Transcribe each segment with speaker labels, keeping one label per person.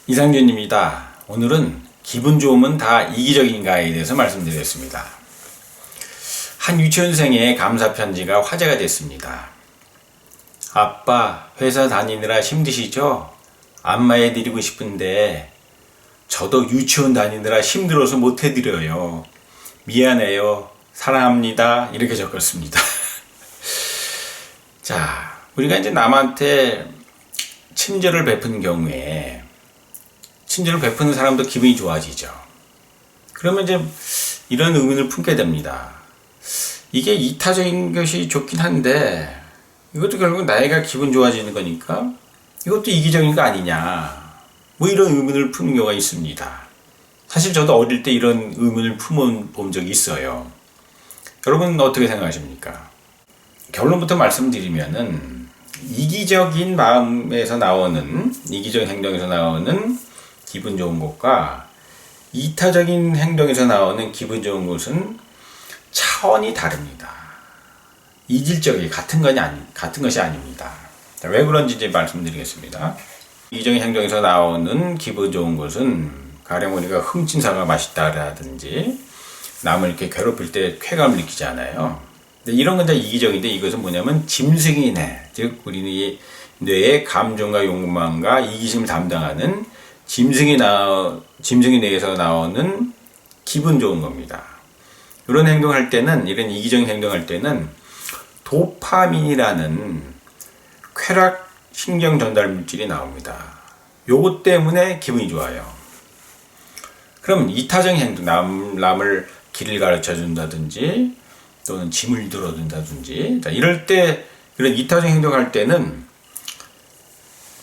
Speaker 1: 이상준입니다. 오늘은 기분 좋으면 다 이기적인가에 대해서 말씀드리겠습니다. 한 유치원생의 감사 편지가 화제가 됐습니다. 아빠, 회사 다니느라 힘드시죠? 안마해드리고 싶은데 저도 유치원 다니느라 힘들어서 못 해드려요. 미안해요. 사랑합니다. 이렇게 적었습니다. 자, 우리가 이제 남한테 친절을 베푸는 경우에 친절을 베푸는 사람도 기분이 좋아지죠. 그러면 이제 이런 의문을 품게 됩니다. 이게 이타적인 것이 좋긴 한데 이것도 결국 나이가 기분 좋아지는 거니까 이것도 이기적인 거 아니냐, 뭐 이런 의문을 품는 경우가 있습니다. 사실 저도 어릴 때 이런 의문을 품어본 적이 있어요. 여러분은 어떻게 생각하십니까? 결론부터 말씀드리면은 이기적인 마음에서 나오는, 이기적인 행동에서 나오는 기분 좋은 것과 이타적인 행동에서 나오는 기분 좋은 것은 차원이 다릅니다. 이질적이 같은 것이 아닙니다. 자, 왜 그런지 이제 말씀드리겠습니다. 이기적인 행동에서 나오는 기분 좋은 것은 가령 우리가 흠진사가 맛있다라든지 남을 이렇게 괴롭힐 때 쾌감을 느끼잖아요. 근데 이런 건 다 이기적인데, 이것은 뭐냐면 짐승이 뇌, 즉 우리 뇌의 감정과 욕망과 이기심을 담당하는 짐승이 뇌에서 나오는 기분 좋은 겁니다. 이런 행동할 때는, 이런 이기적인 행동할 때는 도파민이라는 쾌락 신경 전달 물질이 나옵니다. 요것 때문에 기분이 좋아요. 그럼 이타적인 행동, 남을 길을 가르쳐 준다든지 또는 짐을 들어준다든지, 이럴 때, 이런 이타적인 행동할 때는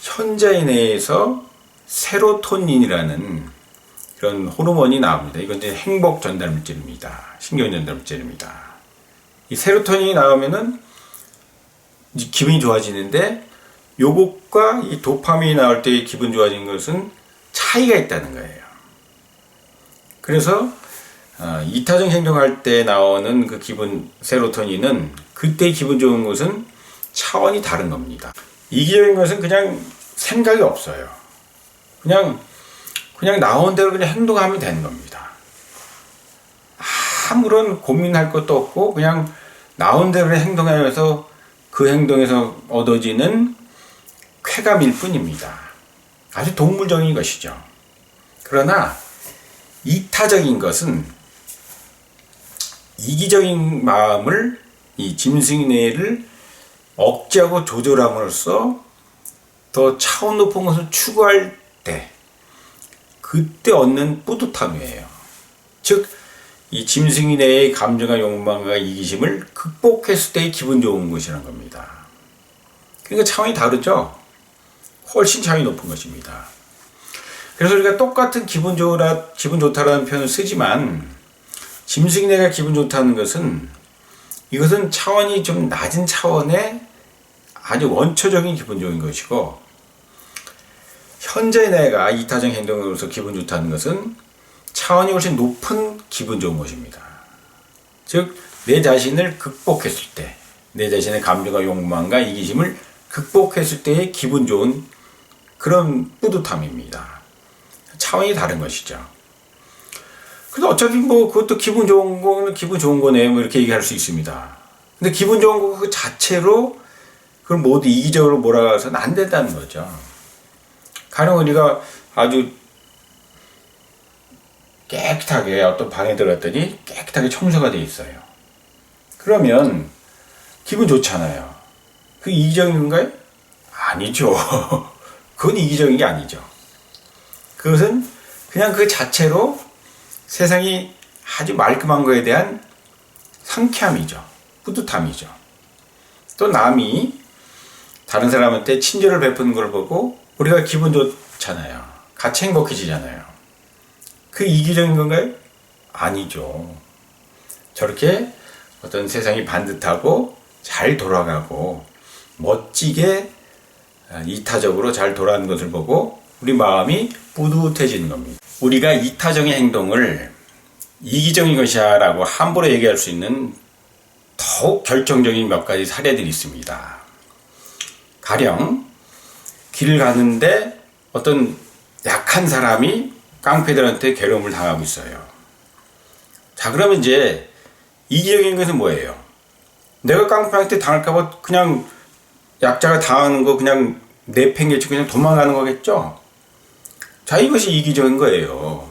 Speaker 1: 현자의 뇌에서 세로토닌이라는 그런 호르몬이 나옵니다. 이건 이제 행복 전달 물질입니다. 신경 전달 물질입니다. 이 세로토닌이 나오면은 이제 기분이 좋아지는데, 요것과 이 도파민이 나올 때 기분 좋아지는 것은 차이가 있다는 거예요. 그래서 이타적 행동할 때 나오는 그 기분, 세로토닌은, 그때 기분 좋은 것은 차원이 다른 겁니다. 이기적인 것은 그냥 생각이 없어요. 그냥 나온 대로 그냥 행동하면 되는 겁니다. 아무런 고민할 것도 없고 그냥 나온 대로 행동하면서 그 행동에서 얻어지는 쾌감일 뿐입니다. 아주 동물적인 것이죠. 그러나 이타적인 것은 이기적인 마음을, 이 짐승의 뇌를 억제하고 조절함으로써 더 차원 높은 것을 추구할 때, 그때 얻는 뿌듯함이에요. 즉, 이 짐승의 뇌의 감정과 욕망과 이기심을 극복했을 때의 기분 좋은 것이라는 겁니다. 그러니까 차원이 다르죠? 훨씬 차원이 높은 것입니다. 그래서 우리가 똑같은 기분 좋다라는 표현을 쓰지만, 짐승의 뇌가 기분 좋다는 것은, 이것은 차원이 좀 낮은 차원의 아주 원초적인 기분 좋은 것이고, 현재의 내가 이타적 행동으로서 기분 좋다는 것은 차원이 훨씬 높은 기분 좋은 것입니다. 즉, 내 자신을 극복했을 때, 내 자신의 감정과 욕망과 이기심을 극복했을 때의 기분 좋은 그런 뿌듯함입니다. 차원이 다른 것이죠. 근데 어차피 뭐 그것도 기분 좋은 거는 기분 좋은 거네, 뭐 이렇게 얘기할 수 있습니다. 근데 기분 좋은 거 그 자체로 그걸 모두 이기적으로 몰아가서는 안 된다는 거죠. 가령 우리가 아주 깨끗하게 어떤 방에 들어갔더니 깨끗하게 청소가 돼 있어요. 그러면 기분 좋잖아요. 그 이기적인 건가요? 아니죠. 그건 이기적인 게 아니죠. 그것은 그냥 그 자체로 세상이 아주 말끔한 거에 대한 상쾌함이죠. 뿌듯함이죠. 또 남이 다른 사람한테 친절을 베푸는 걸 보고 우리가 기분 좋잖아요. 같이 행복해지잖아요. 그 이기적인 건가요? 아니죠. 저렇게 어떤 세상이 반듯하고 잘 돌아가고 멋지게 이타적으로 잘 돌아가는 것을 보고 우리 마음이 뿌듯해지는 겁니다. 우리가 이타적인 행동을 이기적인 것이야 라고 함부로 얘기할 수 있는 더욱 결정적인 몇 가지 사례들이 있습니다. 가령 길을 가는데 어떤 약한 사람이 깡패들한테 괴로움을 당하고 있어요. 자, 그러면 이제 이기적인 것은 뭐예요? 내가 깡패한테 당할까봐 그냥 약자가 당하는 거 그냥 내팽개치고 그냥 도망가는 거겠죠? 자, 이것이 이기적인 거예요.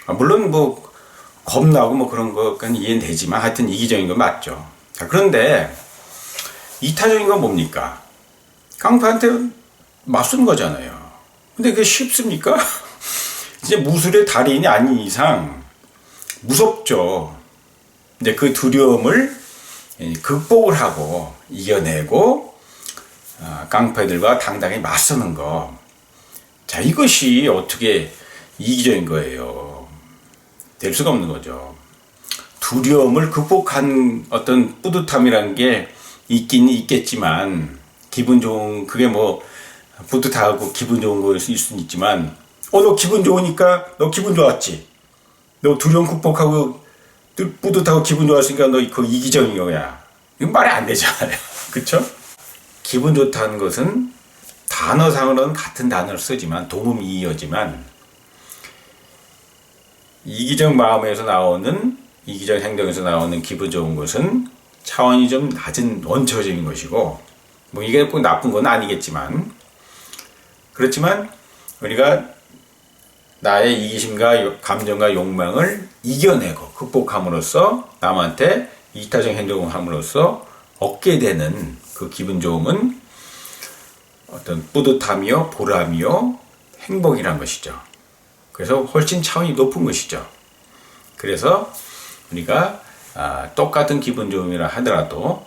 Speaker 1: 물론 뭐 겁나고 뭐 그런 것까지 이해는 되지만 하여튼 이기적인 건 맞죠. 자, 그런데 이타적인 건 뭡니까? 깡패한테 맞선 거잖아요. 근데 그게 쉽습니까? 이제 무술의 달인이 아닌 이상 무섭죠. 이제 그 두려움을 극복을 하고 이겨내고 깡패들과 당당히 맞서는 거. 자, 이것이 어떻게 이기적인 거예요. 될 수가 없는 거죠. 두려움을 극복한 어떤 뿌듯함이란 게 있긴 있겠지만, 기분 좋은, 그게 뭐, 뿌듯하고 기분 좋은 거일 수는 있지만, 너 기분 좋으니까 너 기분 좋았지? 너 두려움 극복하고 뿌듯하고 기분 좋았으니까 너 그거 이기적인 거야. 이건 말이 안 되잖아요. 그쵸? 기분 좋다는 것은 단어상으로는 같은 단어를 쓰지만, 동음이어지만, 이기적 마음에서 나오는, 이기적 행동에서 나오는 기분 좋은 것은 차원이 좀 낮은 원초적인 것이고, 뭐 이게 꼭 나쁜 건 아니겠지만, 그렇지만 우리가 나의 이기심과 감정과 욕망을 이겨내고 극복함으로써 남한테 이타적 행동을 함으로써 얻게 되는 그 기분 좋음은 어떤 뿌듯함이요, 보람이요, 행복이란 것이죠. 그래서 훨씬 차원이 높은 것이죠. 그래서 우리가 똑같은 기분 좋음이라 하더라도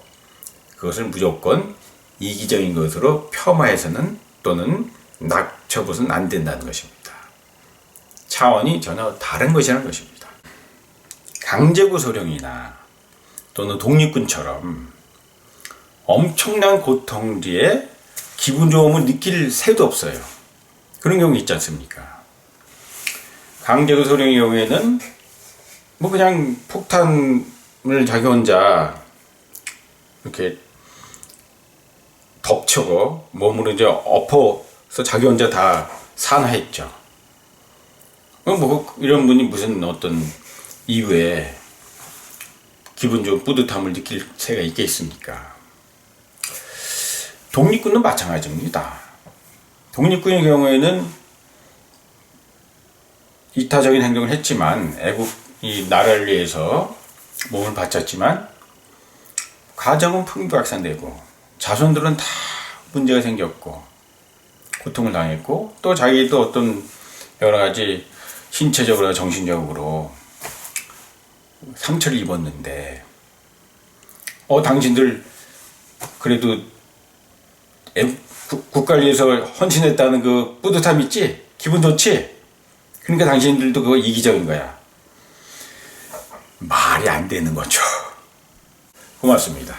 Speaker 1: 그것을 무조건 이기적인 것으로 폄하해서는 또는 낮춰서는 안 된다는 것입니다. 차원이 전혀 다른 것이라는 것입니다. 강제구소령이나 또는 독립군처럼 엄청난 고통 뒤에 기분 좋음을 느낄 새도 없어요. 그런 경우 있지 않습니까? 강제구소령의 경우에는 뭐 그냥 폭탄을 자기 혼자 이렇게 덮쳐고 몸으로 이제 엎어서 자기 혼자 다 산화했죠. 뭐 이런 분이 무슨 어떤 이후에 기분 좋은 뿌듯함을 느낄 새가 있겠습니까? 독립군도 마찬가지입니다. 독립군의 경우에는 이타적인 행동을 했지만 이 나라를 위해서 몸을 바쳤지만 가정은 풍비박산되고 자손들은 다 문제가 생겼고 고통을 당했고 또 자기도 어떤 여러 가지 신체적으로 정신적으로 상처를 입었는데 당신들 그래도 국가를 위해서 헌신했다는 그 뿌듯함 있지? 기분 좋지? 그러니까 당신들도 그거 이기적인 거야. 말이 안 되는 거죠. 고맙습니다.